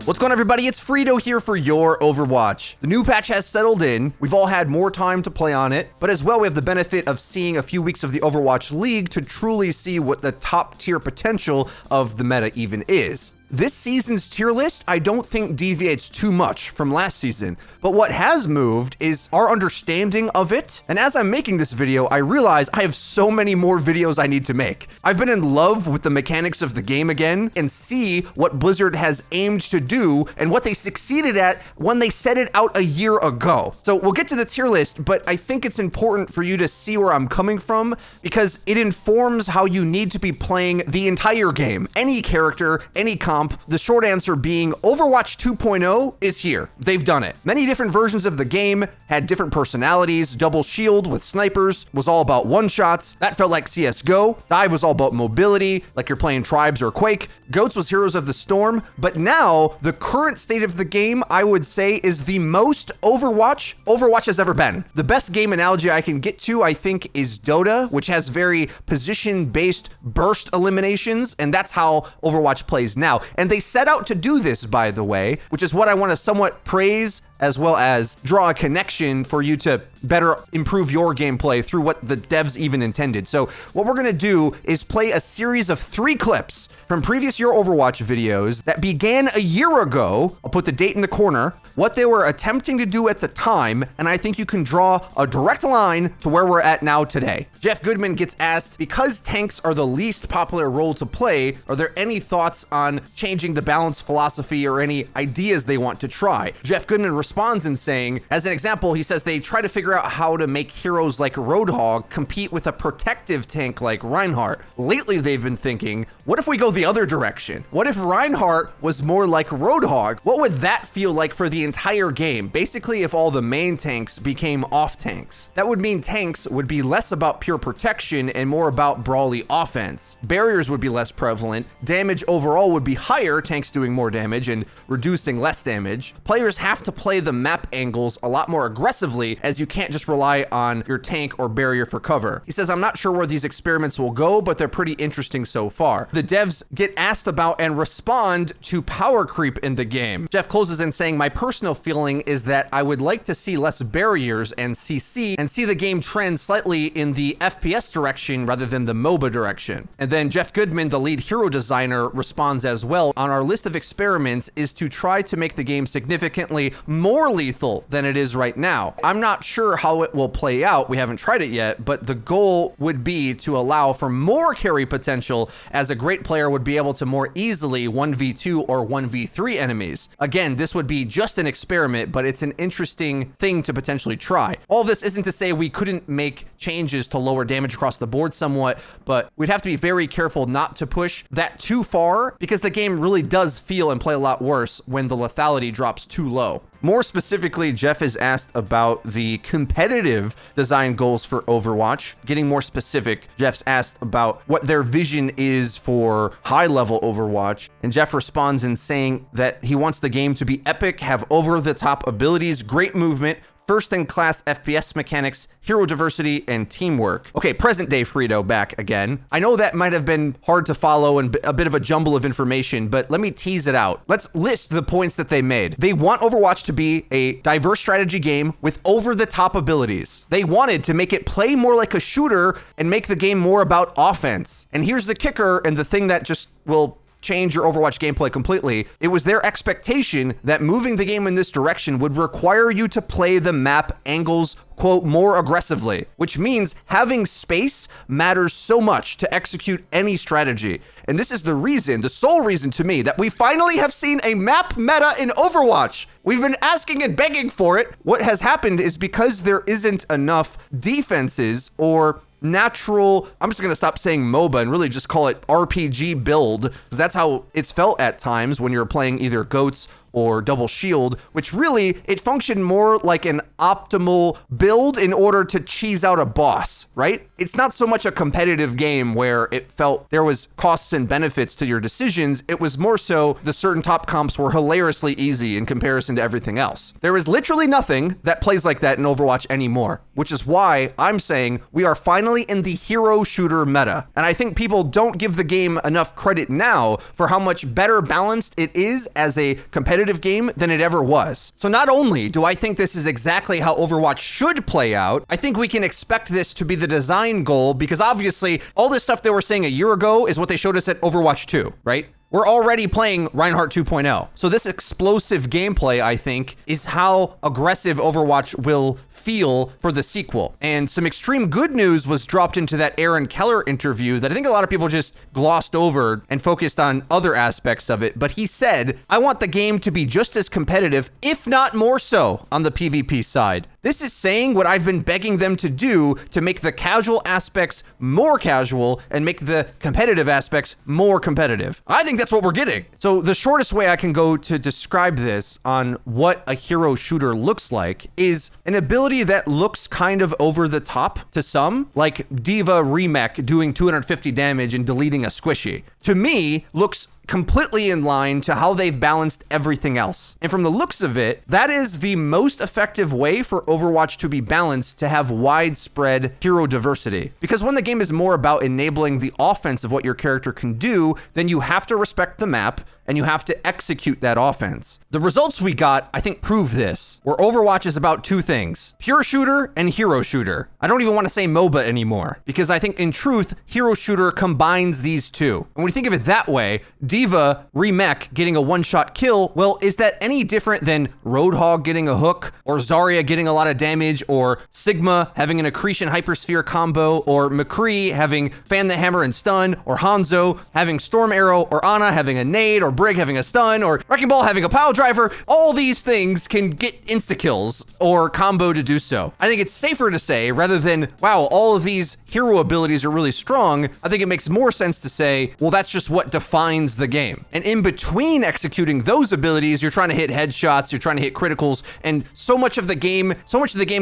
What's going on, everybody? It's Frito here for Your Overwatch. The new patch has settled in. We've all had more time to play on it, but as well, we have the benefit of seeing a few weeks of the Overwatch League to truly see what the top tier potential of the meta even is. This season's tier list, I don't think deviates too much from last season, but what has moved is our understanding of it. And as I'm making this video, I realize I have so many more videos I need to make. I've been in love with the mechanics of the game again and see what Blizzard has aimed to do and what they succeeded at when they set it out a year ago. So we'll get to the tier list, but I think it's important for you to see where I'm coming from because it informs how you need to be playing the entire game. Any character, any comp. The short answer being Overwatch 2.0 is here. They've done it. Many different versions of the game had different personalities. Double Shield with snipers was all about one-shots. That felt like CSGO. Dive was all about mobility, like you're playing Tribes or Quake. Goats was Heroes of the Storm. But now, the current state of the game, I would say, is the most Overwatch has ever been. The best game analogy I can get to, I think, is Dota, which has very position-based burst eliminations, and that's how Overwatch plays now. And they set out to do this, by the way, which is what I want to somewhat praise as well as draw a connection for you to better improve your gameplay through what the devs even intended. So what we're going to do is play a series of 3 clips from previous Your Overwatch videos that began a year ago. I'll put the date in the corner, what they were attempting to do at the time, and I think you can draw a direct line to where we're at now today. Jeff Goodman gets asked, because tanks are the least popular role to play, are there any thoughts on changing the balance philosophy or any ideas they want to try? Jeff Goodman responds in saying, as an example, he says they try to figure out how to make heroes like Roadhog compete with a protective tank like Reinhardt. Lately, they've been thinking, what if we go the other direction? What if Reinhardt was more like Roadhog? What would that feel like for the entire game? Basically, if all the main tanks became off tanks. That would mean tanks would be less about pure protection and more about brawly offense. Barriers would be less prevalent. Damage overall would be higher, tanks doing more damage and reducing less damage. Players have to play the map angles a lot more aggressively, as you can't just rely on your tank or barrier for cover. He says, I'm not sure where these experiments will go, but they're pretty interesting so far. The devs get asked about and respond to power creep in the game. Jeff closes in saying, my personal feeling is that I would like to see less barriers and CC and see the game trend slightly in the FPS direction rather than the MOBA direction. And then Jeff Goodman, the lead hero designer, responds as well. On our list of experiments is to try to make the game significantly more lethal than it is right now. I'm not sure how it will play out. We haven't tried it yet, but the goal would be to allow for more carry potential, as a great player would be able to more easily 1v2 or 1v3 enemies. Again, this would be just an experiment, but it's an interesting thing to potentially try. All this isn't to say we couldn't make changes to lower damage across the board somewhat, but we'd have to be very careful not to push that too far, because the game really does feel and play a lot worse when the lethality drops too low. More specifically, Jeff is asked about the competitive design goals for Overwatch. Getting more specific, Jeff's asked about what their vision is for high-level Overwatch, and Jeff responds in saying that he wants the game to be epic, have over-the-top abilities, great movement, first-in-class FPS mechanics, hero diversity, and teamwork. Okay, present-day Frito back again. I know that might have been hard to follow and a bit of a jumble of information, but let me tease it out. Let's list the points that they made. They want Overwatch to be a diverse strategy game with over-the-top abilities. They wanted to make it play more like a shooter and make the game more about offense. And here's the kicker, and the thing that just will change your Overwatch gameplay completely. It was their expectation that moving the game in this direction would require you to play the map angles, quote, more aggressively, which means having space matters so much to execute any strategy. And this is the reason, the sole reason to me, that we finally have seen a map meta in Overwatch. We've been asking and begging for it. What has happened is because there isn't enough defenses or natural, I'm just going to stop saying MOBA and really just call it RPG build, because that's how it's felt at times when you're playing either Goats or double shield, which really, it functioned more like an optimal build in order to cheese out a boss, right? It's not so much a competitive game where it felt there was costs and benefits to your decisions. It was more so the certain top comps were hilariously easy in comparison to everything else. There is literally nothing that plays like that in Overwatch anymore, which is why I'm saying we are finally in the hero shooter meta. And I think people don't give the game enough credit now for how much better balanced it is as a competitive game than it ever was. So not only do I think this is exactly how Overwatch should play out, I think we can expect this to be the design goal, because obviously all this stuff they were saying a year ago is what they showed us at Overwatch 2, right? We're already playing Reinhardt 2.0. So this explosive gameplay, I think, is how aggressive Overwatch will feel for the sequel. And some extreme good news was dropped into that Aaron Keller interview that I think a lot of people just glossed over and focused on other aspects of it. But he said, I want the game to be just as competitive, if not more so, on the PvP side. This is saying what I've been begging them to do to make the casual aspects more casual and make the competitive aspects more competitive. I think that's what we're getting. So the shortest way I can go to describe this on what a hero shooter looks like is an ability that looks kind of over the top to some, like Diva Remech doing 250 damage and deleting a squishy. To me, looks completely in line to how they've balanced everything else. And from the looks of it, that is the most effective way for Overwatch to be balanced, to have widespread hero diversity. Because when the game is more about enabling the offense of what your character can do, then you have to respect the map and you have to execute that offense. The results we got, I think, prove this, where Overwatch is about two things: pure shooter and hero shooter. I don't even want to say MOBA anymore, because I think in truth, hero shooter combines these two. And when you think of it that way, Diva Remech getting a one-shot kill, well, is that any different than Roadhog getting a hook, or Zarya getting a lot of damage, or Sigma having an accretion hypersphere combo, or McCree having fan the hammer and stun, or Hanzo having storm arrow, or Ana having a nade, or Brig having a stun, or Wrecking Ball having a pile driver? All these things can get insta-kills or combo to do so. I think it's safer to say, rather than, wow, all of these hero abilities are really strong, I think it makes more sense to say, well, that's just what defines the game. And in between executing those abilities, you're trying to hit headshots, you're trying to hit criticals, and so much of the game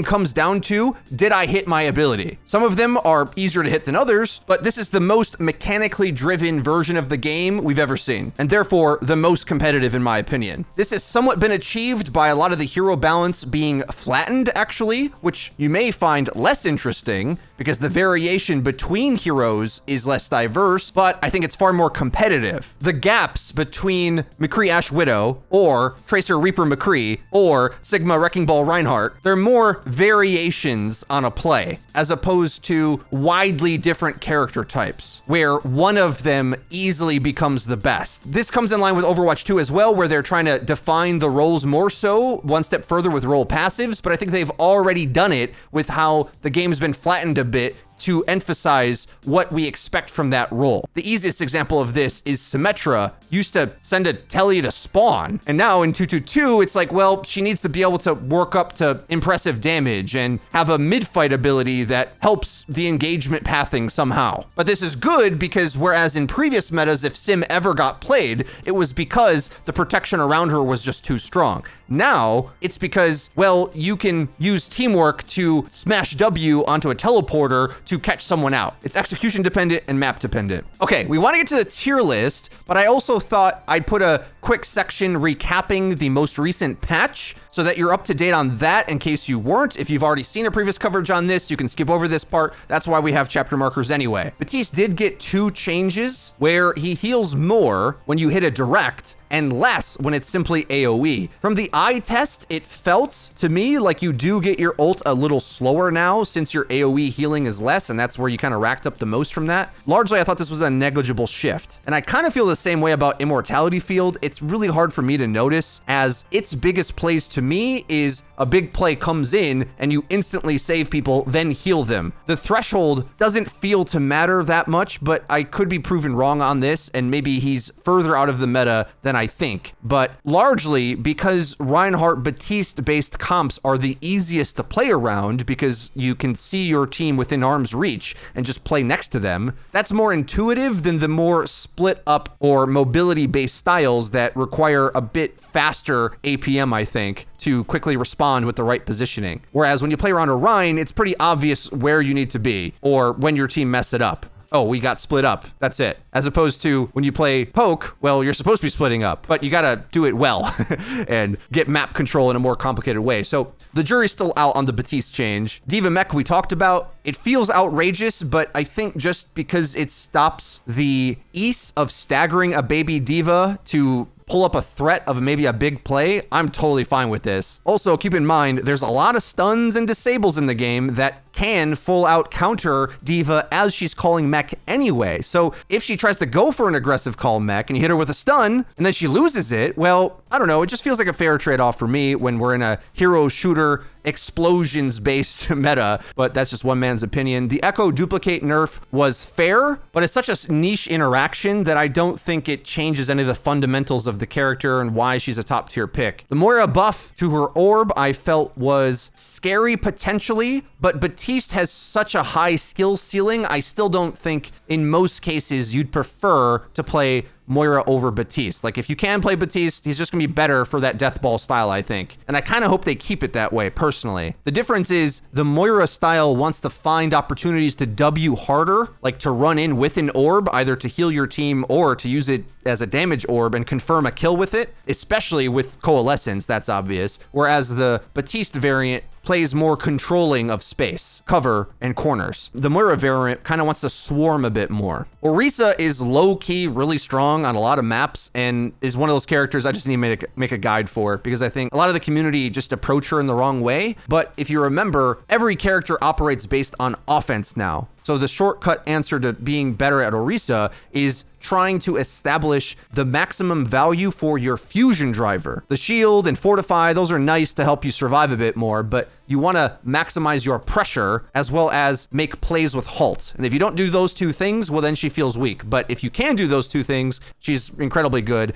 comes down to, did I hit my ability? Some of them are easier to hit than others, but this is the most mechanically driven version of the game we've ever seen, and therefore the most competitive in my opinion. This has somewhat been achieved by a lot of the hero balance being flattened, actually, which you may find less interesting because the variation between heroes is less diverse, but I think it's far more competitive. The gaps between McCree Ash Widow, or Tracer Reaper McCree, or Sigma Wrecking Ball Reinhardt, they're more variations on a play, as opposed to widely different character types, where one of them easily becomes the best. This comes in line with Overwatch 2 as well, where they're trying to define the roles more so, one step further with role passives, but I think they've already done it with how the game's been flattened a bit to emphasize what we expect from that role. The easiest example of this is Symmetra used to send a telly to spawn, and now in 2.2.2, it's like, well, she needs to be able to work up to impressive damage and have a mid-fight ability that helps the engagement pathing somehow. But this is good because whereas in previous metas, if Sim ever got played, it was because the protection around her was just too strong. Now, it's because, well, you can use teamwork to smash W onto a teleporter to catch someone out. It's execution dependent and map dependent. Okay, we want to get to the tier list, but I also thought I'd put a quick section recapping the most recent patch so that you're up to date on that in case you weren't. If you've already seen a previous coverage on this, you can skip over this part. That's why we have chapter markers anyway. Batiste did get 2 changes where he heals more when you hit a direct and less when it's simply AoE. From the eye test, it felt to me like you do get your ult a little slower now since your AoE healing is less, and that's where you kind of racked up the most from that. Largely, I thought this was a negligible shift. And I kind of feel the same way about Immortality Field. It's really hard for me to notice, as its biggest plays to me is a big play comes in and you instantly save people, then heal them. The threshold doesn't feel to matter that much, but I could be proven wrong on this, and maybe he's further out of the meta than I think. But largely because Reinhardt Batiste based comps are the easiest to play around because you can see your team within arm's reach and just play next to them, that's more intuitive than the more split up or mobility based styles that that require a bit faster APM, I think, to quickly respond with the right positioning. Whereas when you play around a Rein, it's pretty obvious where you need to be or when your team mess it up. Oh, we got split up. That's it. As opposed to when you play poke, well, you're supposed to be splitting up, but you gotta do it well and get map control in a more complicated way. So the jury's still out on the Baptiste change. D.Va Mech we talked about. It feels outrageous, but I think just because it stops the ease of staggering a baby D.Va to pull up a threat of maybe a big play, I'm totally fine with this. Also, keep in mind, there's a lot of stuns and disables in the game that can full out counter D.Va as she's calling mech anyway. So if she tries to go for an aggressive call mech and you hit her with a stun and then she loses it, well, I don't know. It just feels like a fair trade-off for me when we're in a hero shooter explosions-based meta, but that's just one man's opinion. The Echo duplicate nerf was fair, but it's such a niche interaction that I don't think it changes any of the fundamentals of the character and why she's a top-tier pick. The Moira buff to her orb I felt was scary potentially, but Baptiste has such a high skill ceiling, I still don't think in most cases you'd prefer to play Moira over Baptiste. Like, if you can play Baptiste, he's just gonna be better for that death ball style, I think. And I kind of hope they keep it that way, personally. The difference is the Moira style wants to find opportunities to W harder, like to run in with an orb, either to heal your team or to use it as a damage orb and confirm a kill with it, especially with Coalescence, that's obvious. Whereas the Baptiste variant plays more controlling of space, cover, and corners. The Moira variant kind of wants to swarm a bit more. Orisa is low-key really strong on a lot of maps and is one of those characters I just need to make a guide for because I think a lot of the community just approach her in the wrong way. But if you remember, every character operates based on offense now. So the shortcut answer to being better at Orisa is trying to establish the maximum value for your fusion driver. The shield and fortify, those are nice to help you survive a bit more, but you want to maximize your pressure as well as make plays with halt. And if you don't do those two things, well, then she feels weak. But if you can do those two things, she's incredibly good.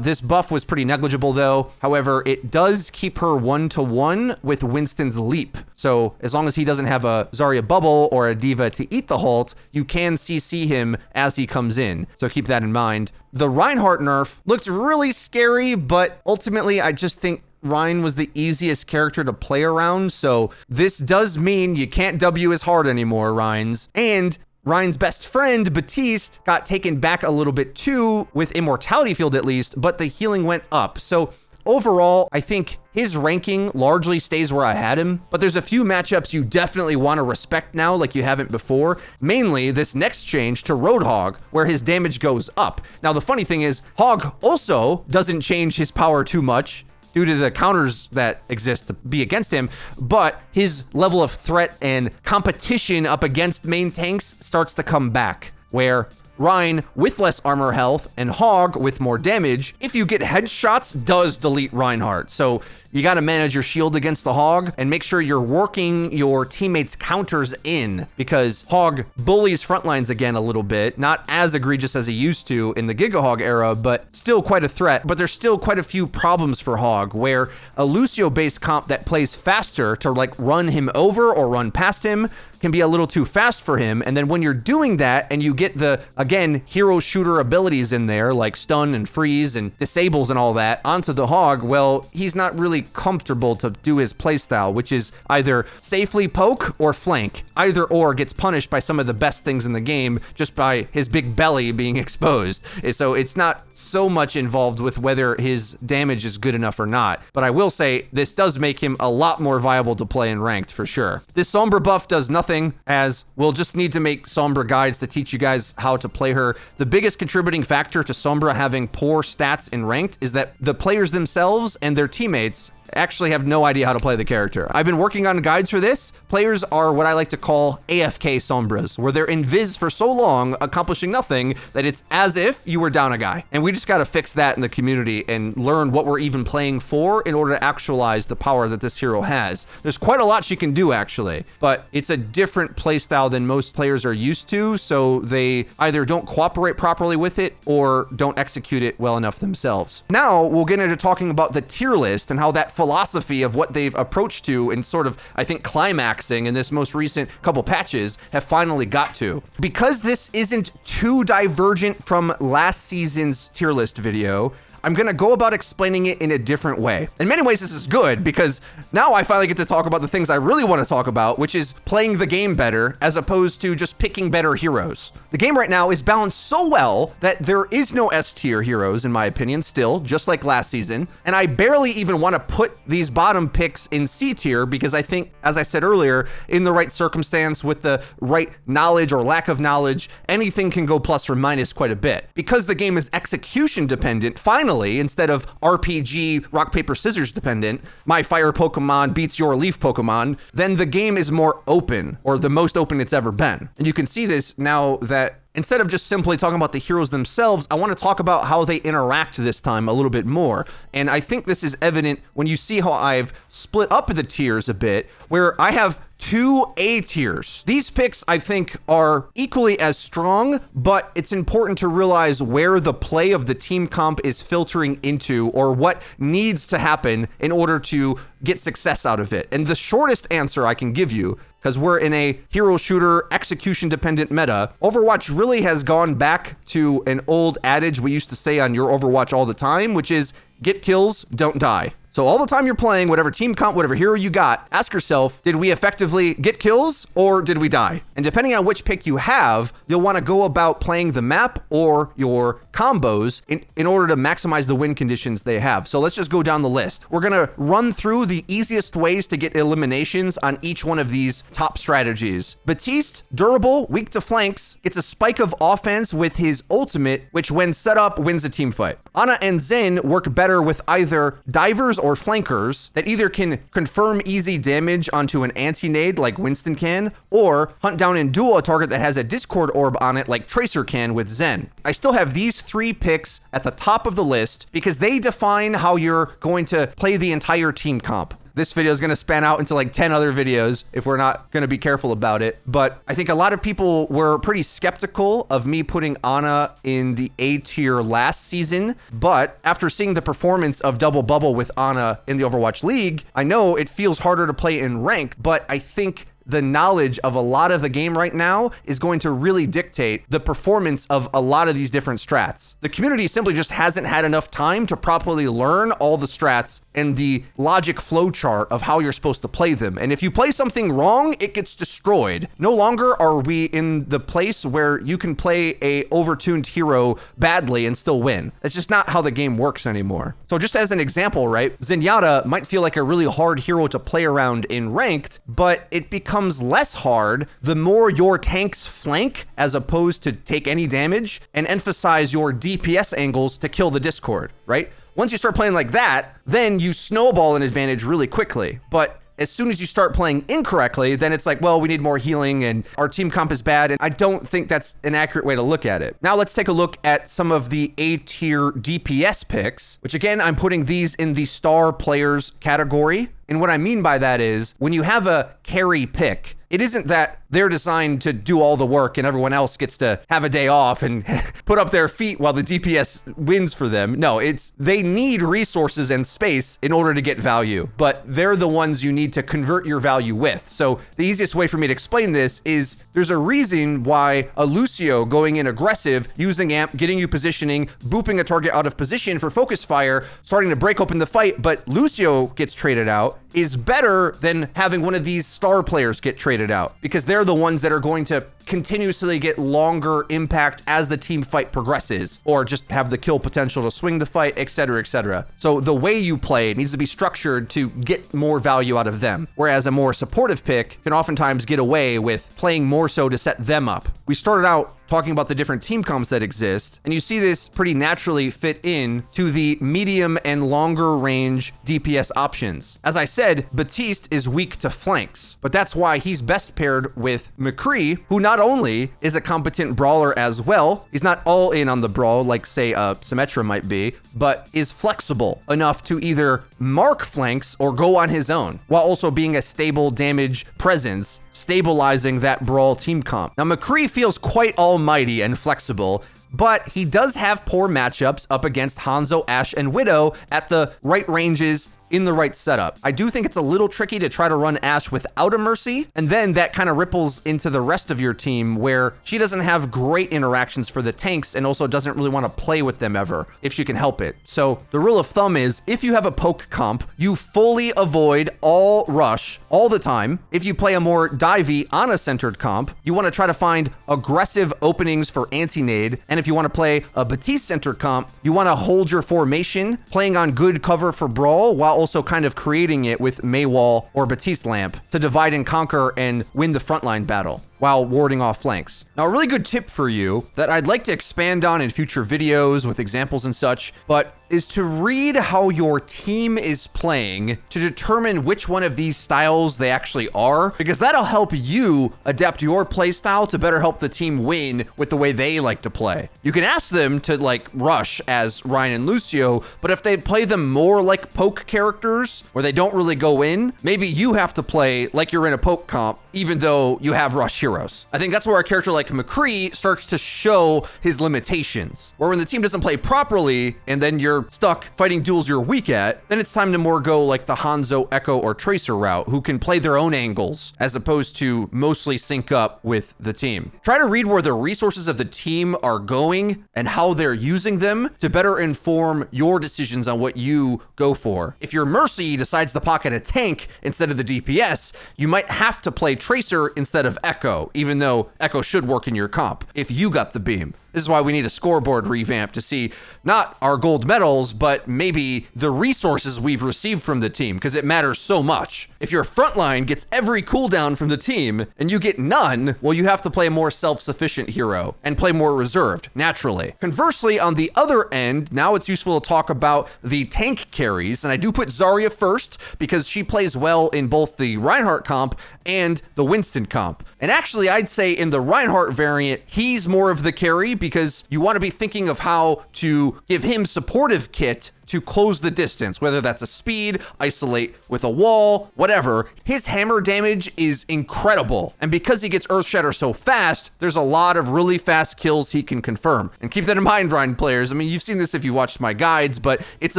This buff was pretty negligible though. However, it does keep her 1-to-1 with Winston's leap. So as long as he doesn't have a Zarya bubble or a D.Va to eat the halt, you can CC him as he comes in. So keep that in mind. The Reinhardt nerf looked really scary, but ultimately I just think Rein was the easiest character to play around, so this does mean you can't W as hard anymore, Reins. And Rein's best friend, Baptiste, got taken back a little bit too, with Immortality Field at least, but the healing went up. So overall, I think his ranking largely stays where I had him, but there's a few matchups you definitely want to respect now like you haven't before. Mainly this next change to Roadhog, where his damage goes up. Now, the funny thing is, Hog also doesn't change his power too much due to the counters that exist to be against him, but his level of threat and competition up against main tanks starts to come back, where Rein with less armor health and Hog with more damage, if you get headshots, does delete Reinhardt. So you got to manage your shield against the Hog and make sure you're working your teammates' counters in, because Hog bullies front lines again a little bit. Not as egregious as he used to in the Giga Hog era, but still quite a threat. But there's still quite a few problems for Hog, where a Lucio-based comp that plays faster to like run him over or run past him can be a little too fast for him. And then when you're doing that and you get the, again, hero shooter abilities in there, like stun and freeze and disables and all that onto the Hog, well, he's not really comfortable to do his playstyle, which is either safely poke or flank. Either or gets punished by some of the best things in the game just by his big belly being exposed. So it's not so much involved with whether his damage is good enough or not. But I will say this does make him a lot more viable to play in ranked for sure. This Sombra buff does nothing, as we'll just need to make Sombra guides to teach you guys how to play her. The biggest contributing factor to Sombra having poor stats in ranked is that the players themselves and their teammates actually have no idea how to play the character. I've been working on guides for this. Players are what I like to call AFK Sombras, where they're invis for so long, accomplishing nothing, that it's as if you were down a guy. And we just got to fix that in the community and learn what we're even playing for in order to actualize the power that this hero has. There's quite a lot she can do, actually, but it's a different playstyle than most players are used to, so they either don't cooperate properly with it or don't execute it well enough themselves. Now, we'll get into talking about the tier list and how that philosophy of what they've approached to and sort of, I think, climaxing in this most recent couple patches have finally got to. Because this isn't too divergent from last season's tier list video, I'm gonna go about explaining it in a different way. In many ways, this is good because now I finally get to talk about the things I really want to talk about, which is playing the game better as opposed to just picking better heroes. The game right now is balanced so well that there is no S tier heroes, in my opinion, still, just like last season. And I barely even want to put these bottom picks in C tier because I think, as I said earlier, in the right circumstance with the right knowledge or lack of knowledge, anything can go plus or minus quite a bit. Because the game is execution dependent, finally, instead of RPG rock, paper, scissors dependent, my fire Pokemon beats your leaf Pokemon, then the game is more open, or the most open it's ever been. And you can see this now that instead of just simply talking about the heroes themselves, I want to talk about how they interact this time a little bit more. And I think this is evident when you see how I've split up the tiers a bit, where I have 2 A tiers. These picks, I think, are equally as strong, but it's important to realize where the play of the team comp is filtering into or what needs to happen in order to get success out of it. And the shortest answer I can give you, because we're in a hero shooter execution dependent meta, Overwatch really has gone back to an old adage we used to say on Your Overwatch all the time, which is get kills, don't die. So all the time you're playing, whatever team comp, whatever hero you got, ask yourself, did we effectively get kills or did we die? And depending on which pick you have, you'll want to go about playing the map or your combos in order to maximize the win conditions they have. So let's just go down the list. We're going to run through the easiest ways to get eliminations on each one of these top strategies. Baptiste, durable, weak to flanks, gets a spike of offense with his ultimate, which when set up wins a team fight. Ana and Zen work better with either divers or flankers that either can confirm easy damage onto an anti-nade like Winston can, or hunt down and duel a target that has a Discord orb on it like Tracer can with Zen. I still have these 3 picks at the top of the list because they define how you're going to play the entire team comp. This video is going to span out into like 10 other videos if we're not going to be careful about it. But I think a lot of people were pretty skeptical of me putting Ana in the A tier last season. But after seeing the performance of Double Bubble with Ana in the Overwatch League, I know it feels harder to play in ranked, but I think the knowledge of a lot of the game right now is going to really dictate the performance of a lot of these different strats. The community simply just hasn't had enough time to properly learn all the strats and the logic flowchart of how you're supposed to play them. And if you play something wrong, it gets destroyed. No longer are we in the place where you can play a overtuned hero badly and still win. It's just not how the game works anymore. So just as an example, right, Zenyatta might feel like a really hard hero to play around in ranked, but it becomes less hard the more your tanks flank as opposed to take any damage and emphasize your DPS angles to kill the Discord, right? Once you start playing like that, then you snowball an advantage really quickly. But as soon as you start playing incorrectly, then it's like, well, we need more healing and our team comp is bad. And I don't think that's an accurate way to look at it. Now let's take a look at some of the A tier DPS picks, which again, I'm putting these in the star players category. And what I mean by that is when you have a carry pick, it isn't that they're designed to do all the work and everyone else gets to have a day off and put up their feet while the DPS wins for them. No, it's they need resources and space in order to get value, but they're the ones you need to convert your value with. So the easiest way for me to explain this is there's a reason why a Lucio going in aggressive, using amp, getting you positioning, booping a target out of position for focus fire, starting to break open the fight, but Lucio gets traded out is better than having one of these star players get traded out because they're the ones that are going to continuously get longer impact as the team fight progresses or just have the kill potential to swing the fight, etc., etc. So the way you play needs to be structured to get more value out of them, whereas a more supportive pick can oftentimes get away with playing more so to set them up. We started out talking about the different team comps that exist, and you see this pretty naturally fit in to the medium and longer range DPS options. As I said, Baptiste is weak to flanks, but that's why he's best paired with McCree, who not only is a competent brawler as well, he's not all in on the brawl like say Symmetra might be, but is flexible enough to either mark flanks or go on his own, while also being a stable damage presence, stabilizing that brawl team comp. Now, McCree feels quite almighty and flexible, but he does have poor matchups up against Hanzo, Ashe, and Widow at the right ranges in the right setup. I do think it's a little tricky to try to run Ashe without a Mercy, and then that kind of ripples into the rest of your team where she doesn't have great interactions for the tanks and also doesn't really want to play with them ever if she can help it. So the rule of thumb is if you have a poke comp, you fully avoid all rush all the time. If you play a more divey Ana-centered comp, you want to try to find aggressive openings for anti-nade, and if you want to play a Baptiste-centered comp, you want to hold your formation, playing on good cover for Brawl while also kind of creating it with Maywall or Baptiste Lamp to divide and conquer and win the frontline battle while warding off flanks. Now, a really good tip for you that I'd like to expand on in future videos with examples and such, but is to read how your team is playing to determine which one of these styles they actually are, because that'll help you adapt your play style to better help the team win with the way they like to play. You can ask them to like rush as Ryan and Lucio, but if they play them more like poke characters where they don't really go in, maybe you have to play like you're in a poke comp, even though you have rush heroes. I think that's where a character like McCree starts to show his limitations, where when the team doesn't play properly and then you're stuck fighting duels you're weak at, then it's time to more go like the Hanzo, Echo, or Tracer route, who can play their own angles as opposed to mostly sync up with the team. Try to read where the resources of the team are going and how they're using them to better inform your decisions on what you go for. If your Mercy decides to pocket a tank instead of the DPS, you might have to play Tracer instead of Echo, even though Echo should work in your comp if you got the beam. This is why we need a scoreboard revamp to see not our gold medals, but maybe the resources we've received from the team, because it matters so much. If your frontline gets every cooldown from the team and you get none, well, you have to play a more self-sufficient hero and play more reserved, naturally. Conversely, on the other end, now it's useful to talk about the tank carries, and I do put Zarya first because she plays well in both the Reinhardt comp and the Winston comp. And actually, I'd say in the Reinhardt variant, he's more of the carry because you want to be thinking of how to give him supportive kit to close the distance, whether that's a speed, isolate with a wall, whatever. His hammer damage is incredible. And because he gets Earthshatter so fast, there's a lot of really fast kills he can confirm. And keep that in mind, Rhine players. I mean, you've seen this if you watched my guides, but it's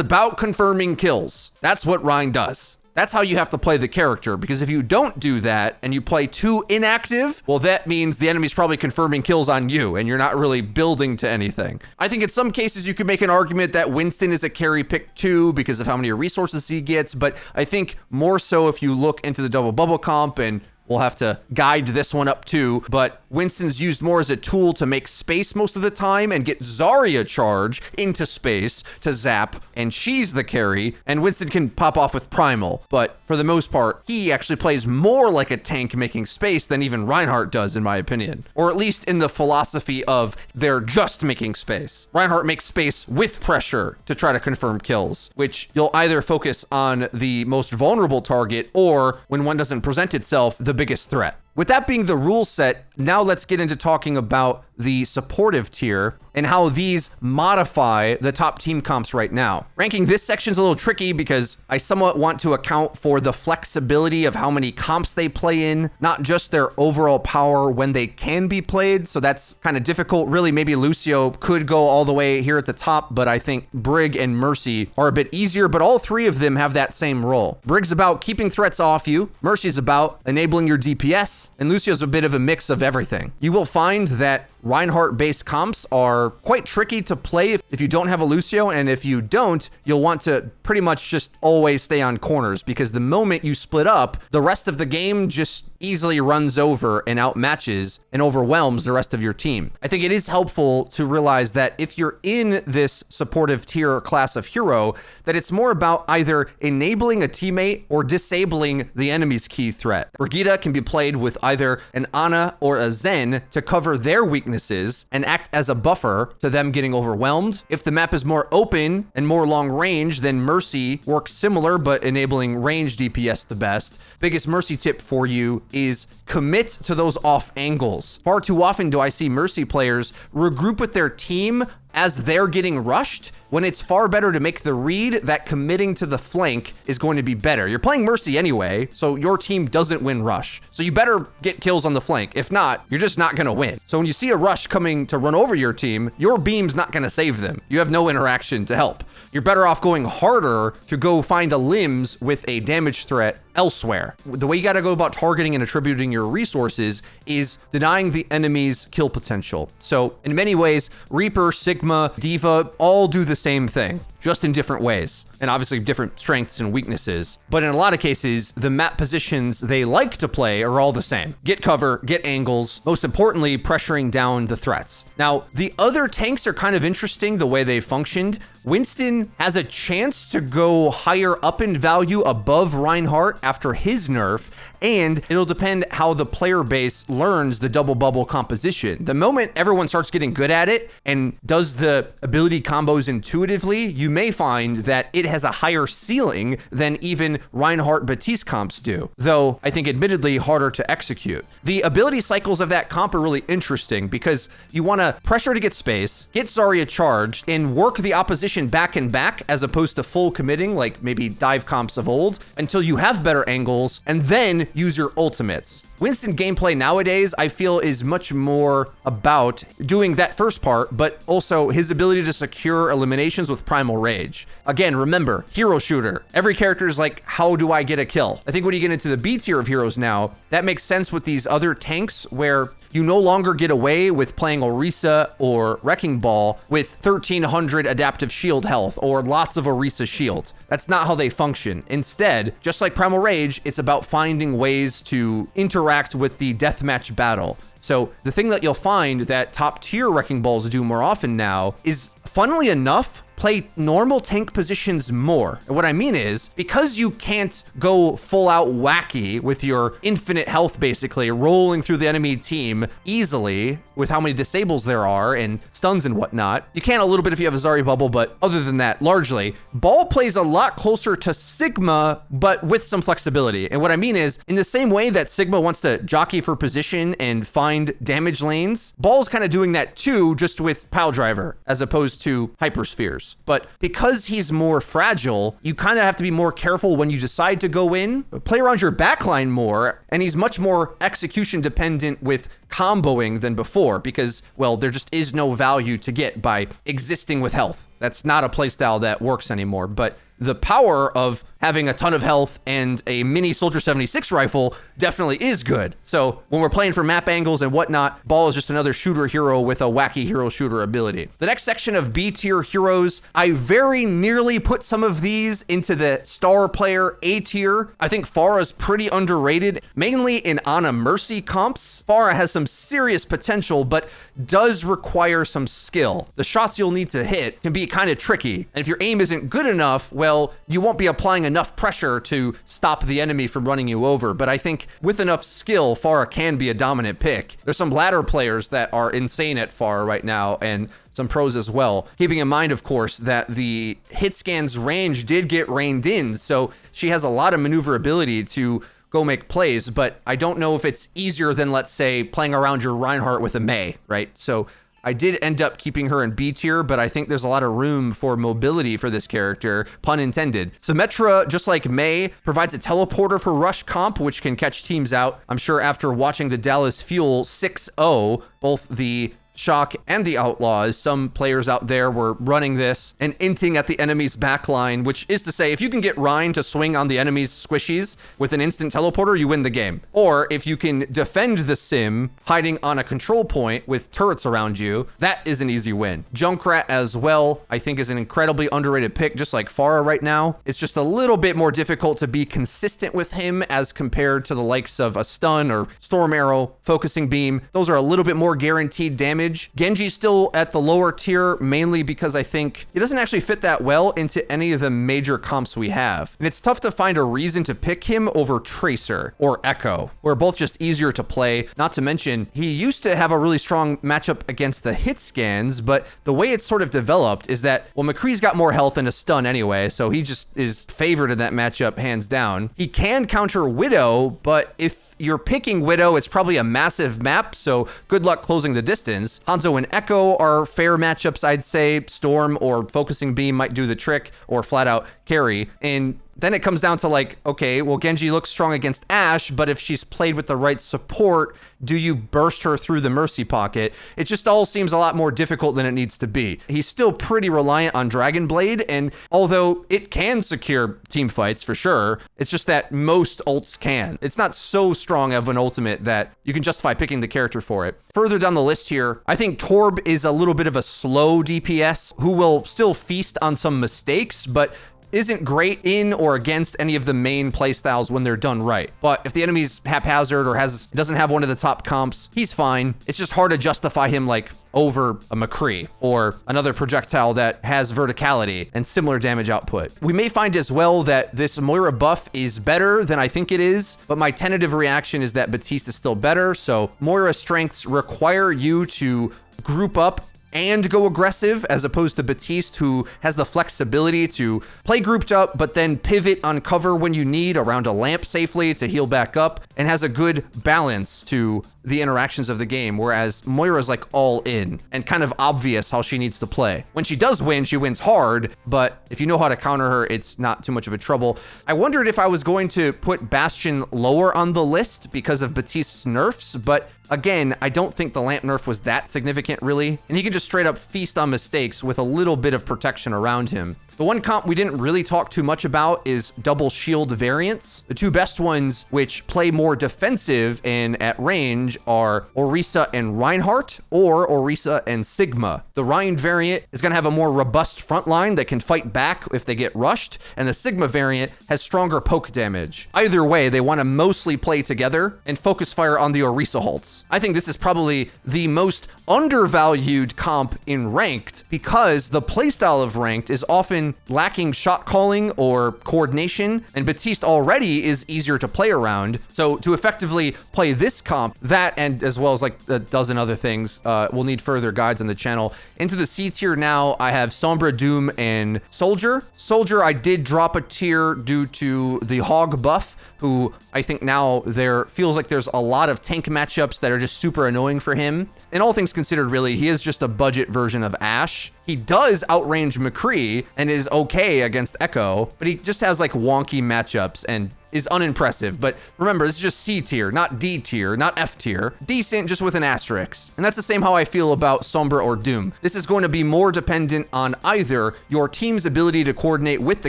about confirming kills. That's what Rhine does. That's how you have to play the character, because if you don't do that and you play too inactive, well, that means the enemy's probably confirming kills on you and you're not really building to anything. I think in some cases you could make an argument that Winston is a carry pick too because of how many resources he gets, but I think more so if you look into the double bubble comp, and we'll have to guide this one up too, but Winston's used more as a tool to make space most of the time and get Zarya charge into space to zap, and she's the carry, and Winston can pop off with Primal, but for the most part, he actually plays more like a tank making space than even Reinhardt does, in my opinion. Or at least in the philosophy of they're just making space. Reinhardt makes space with pressure to try to confirm kills, which you'll either focus on the most vulnerable target or, when one doesn't present itself, the biggest threat. With that being the rule set, now let's get into talking about the supportive tier and how these modify the top team comps right now. Ranking this section's a little tricky because I somewhat want to account for the flexibility of how many comps they play in, not just their overall power when they can be played. So that's kind of difficult. Really, maybe Lucio could go all the way here at the top, but I think Brig and Mercy are a bit easier, but all three of them have that same role. Brig's about keeping threats off you. Mercy's about enabling your DPS. And Lucio's a bit of a mix of everything. You will find that Reinhardt-based comps are quite tricky to play if you don't have a Lucio, and if you don't, you'll want to pretty much just always stay on corners, because the moment you split up, the rest of the game just easily runs over and outmatches and overwhelms the rest of your team. I think it is helpful to realize that if you're in this supportive tier class of hero, that it's more about either enabling a teammate or disabling the enemy's key threat. Brigitte can be played with either an Ana or a Zen to cover their weaknesses and act as a buffer to them getting overwhelmed. If the map is more open and more long range, then Mercy works similar but enabling range DPS the best. Biggest Mercy tip for you is commit to those off angles. Far too often do I see Mercy players regroup with their team as they're getting rushed, when it's far better to make the read that committing to the flank is going to be better. You're playing Mercy anyway, so your team doesn't win rush. So you better get kills on the flank. If not, you're just not going to win. So when you see a rush coming to run over your team, your beam's not going to save them. You have no interaction to help. You're better off going harder to go find a limbs with a damage threat elsewhere. The way you got to go about targeting and attributing your resources is denying the enemy's kill potential. So in many ways, Reaper, Sigma, Diva all do the same thing, just in different ways, and obviously different strengths and weaknesses. But in a lot of cases, the map positions they like to play are all the same. Get cover, get angles, most importantly, pressuring down the threats. Now, the other tanks are kind of interesting the way they functioned. Winston has a chance to go higher up in value above Reinhardt after his nerf, and it'll depend how the player base learns the double bubble composition. The moment everyone starts getting good at it and does the ability combos intuitively, you may find that it has a higher ceiling than even Reinhardt Batiste comps do, though I think admittedly harder to execute. The ability cycles of that comp are really interesting because you want to pressure to get space, get Zarya charged, and work the opposition back and back as opposed to full committing like maybe dive comps of old until you have better angles and then use your ultimates. Winston gameplay nowadays, I feel, is much more about doing that first part, but also his ability to secure eliminations with Primal Rage. Again, remember, hero shooter. Every character is like, how do I get a kill? I think when you get into the B tier of heroes now, that makes sense with these other tanks where you no longer get away with playing Orisa or Wrecking Ball with 1300 adaptive shield health or lots of Orisa shield. That's not how they function. Instead, just like Primal Rage, it's about finding ways to interact with the deathmatch battle. So the thing that you'll find that top tier Wrecking Balls do more often now is, funnily enough, play normal tank positions more. And what I mean is, because you can't go full out wacky with your infinite health basically rolling through the enemy team easily with how many disables there are and stuns and whatnot. You can a little bit if you have a Zarya bubble, but other than that, largely, Ball plays a lot closer to Sigma, but with some flexibility. And what I mean is, in the same way that Sigma wants to jockey for position and find damage lanes, Ball's kind of doing that too, just with Pile Driver, as opposed to Hyperspheres. But because he's more fragile, you kind of have to be more careful when you decide to go in, play around your backline more, and he's much more execution dependent with comboing than before because, well, there just is no value to get by existing with health. That's not a playstyle that works anymore, but the power of having a ton of health and a mini Soldier 76 rifle definitely is good. So when we're playing for map angles and whatnot, Ball is just another shooter hero with a wacky hero shooter ability. The next section of B tier heroes, I very nearly put some of these into the star player A tier. I think Pharah's pretty underrated, mainly in Ana Mercy comps. Pharah has some serious potential, but does require some skill. The shots you'll need to hit can be kind of tricky. And if your aim isn't good enough, well, you won't be applying enough pressure to stop the enemy from running you over. But I think with enough skill, Pharah can be a dominant pick. There's some ladder players that are insane at Pharah right now, and some pros as well. Keeping in mind, of course, that the hit scan's range did get reined in, so she has a lot of maneuverability to go make plays, but I don't know if it's easier than, let's say, playing around your Reinhardt with a Mei, right? So I did end up keeping her in B tier, but I think there's a lot of room for mobility for this character, pun intended. Symmetra, just like Mei, provides a teleporter for rush comp, which can catch teams out. I'm sure after watching the Dallas Fuel 6-0, both the Shock and the Outlaws, some players out there were running this and inting at the enemy's backline, which is to say, if you can get Rhine to swing on the enemy's squishies with an instant teleporter, you win the game. Or if you can defend the sim hiding on a control point with turrets around you, that is an easy win. Junkrat as well, I think, is an incredibly underrated pick, just like Pharah right now. It's just a little bit more difficult to be consistent with him as compared to the likes of a stun or Storm Arrow, Focusing Beam. Those are a little bit more guaranteed damage. Genji's still at the lower tier, mainly because I think it doesn't actually fit that well into any of the major comps we have. And it's tough to find a reason to pick him over Tracer or Echo, who are both just easier to play. Not to mention, he used to have a really strong matchup against the hit scans, but the way it's sort of developed is that, well, McCree's got more health and a stun anyway, so he just is favored in that matchup hands down. He can counter Widow, but if you're picking Widow, it's probably a massive map, so good luck closing the distance. Hanzo and Echo are fair matchups, I'd say. Storm or Focusing Beam might do the trick, or flat out carry. And then it comes down to like, okay, well, Genji looks strong against Ashe, but if she's played with the right support, do you burst her through the Mercy pocket? It just all seems a lot more difficult than it needs to be. He's still pretty reliant on Dragon Blade, and although it can secure team fights for sure, it's just that most ults can. It's not so strong of an ultimate that you can justify picking the character for it. Further down the list here, I think Torb is a little bit of a slow DPS who will still feast on some mistakes, but isn't great in or against any of the main playstyles when they're done right. But if the enemy's haphazard or doesn't have one of the top comps, he's fine. It's just hard to justify him like over a McCree or another projectile that has verticality and similar damage output. We may find as well that this Moira buff is better than I think it is, but my tentative reaction is that Baptiste is still better. So Moira strengths require you to group up and go aggressive, as opposed to Baptiste, who has the flexibility to play grouped up, but then pivot on cover when you need around a lamp safely to heal back up, and has a good balance to the interactions of the game, whereas Moira's like all in and kind of obvious how she needs to play. When she does win, she wins hard, but if you know how to counter her, it's not too much of a trouble. I wondered if I was going to put Bastion lower on the list because of Baptiste's nerfs, but again, I don't think the lamp nerf was that significant really, and he can just straight up feast on mistakes with a little bit of protection around him. The one comp we didn't really talk too much about is double shield variants. The two best ones, which play more defensive and at range, are Orisa and Reinhardt, or Orisa and Sigma. The Rein variant is going to have a more robust front line that can fight back if they get rushed, and the Sigma variant has stronger poke damage. Either way, they want to mostly play together and focus fire on the Orisa halts. I think this is probably the most undervalued comp in Ranked because the playstyle of Ranked is often lacking shot calling or coordination, and Baptiste already is easier to play around. So to effectively play this comp, that and as well as like a dozen other things, we'll need further guides on the channel. Into the C tier now, I have Sombra, Doom, and Soldier. Soldier, I did drop a tier due to the Hog buff, who I think now there feels like there's a lot of tank matchups that are just super annoying for him. And all things considered, really, he is just a budget version of Ashe. He does outrange McCree and is okay against Echo, but he just has like wonky matchups and is unimpressive. But remember, this is just C tier, not D tier, not F tier. Decent, just with an asterisk. And that's the same how I feel about Sombra or Doom. This is going to be more dependent on either your team's ability to coordinate with the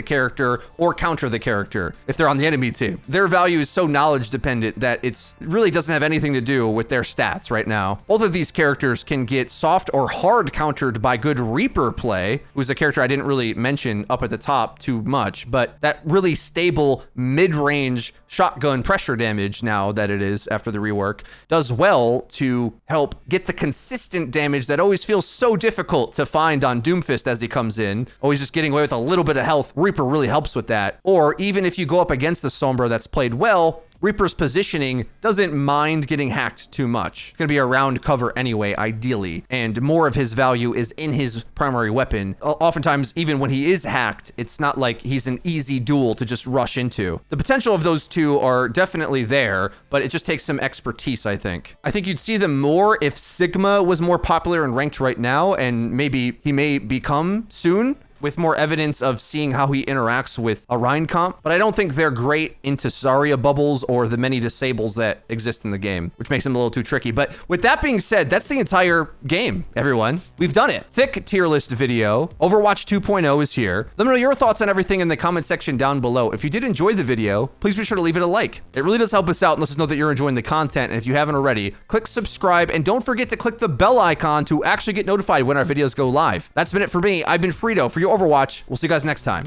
character or counter the character if they're on the enemy team. Their value is so knowledge dependent that it really doesn't have anything to do with their stats right now. Both of these characters can get soft or hard countered by good Reaper play, who's a character I didn't really mention up at the top too much, but that really stable mid-range shotgun pressure damage, now that it is after the rework, does well to help get the consistent damage that always feels so difficult to find on Doomfist as he comes in. Always just getting away with a little bit of health. Reaper really helps with that. Or even if you go up against a Sombra that's played well, Reaper's positioning doesn't mind getting hacked too much. It's going to be around cover anyway, ideally, and more of his value is in his primary weapon. Oftentimes, even when he is hacked, it's not like he's an easy duel to just rush into. The potential of those two are definitely there, but it just takes some expertise, I think. I think you'd see them more if Sigma was more popular and ranked right now, and maybe he may become soon, with more evidence of seeing how he interacts with a Rein comp, but I don't think they're great into Zarya bubbles or the many disables that exist in the game, which makes them a little too tricky. But with that being said, that's the entire game, everyone. We've done it. Thick tier list video. Overwatch 2.0 is here. Let me know your thoughts on everything in the comment section down below. If you did enjoy the video, please be sure to leave it a like. It really does help us out and lets us know that you're enjoying the content. And if you haven't already, click subscribe and don't forget to click the bell icon to actually get notified when our videos go live. That's been it for me. I've been Frito for your Overwatch. We'll see you guys next time.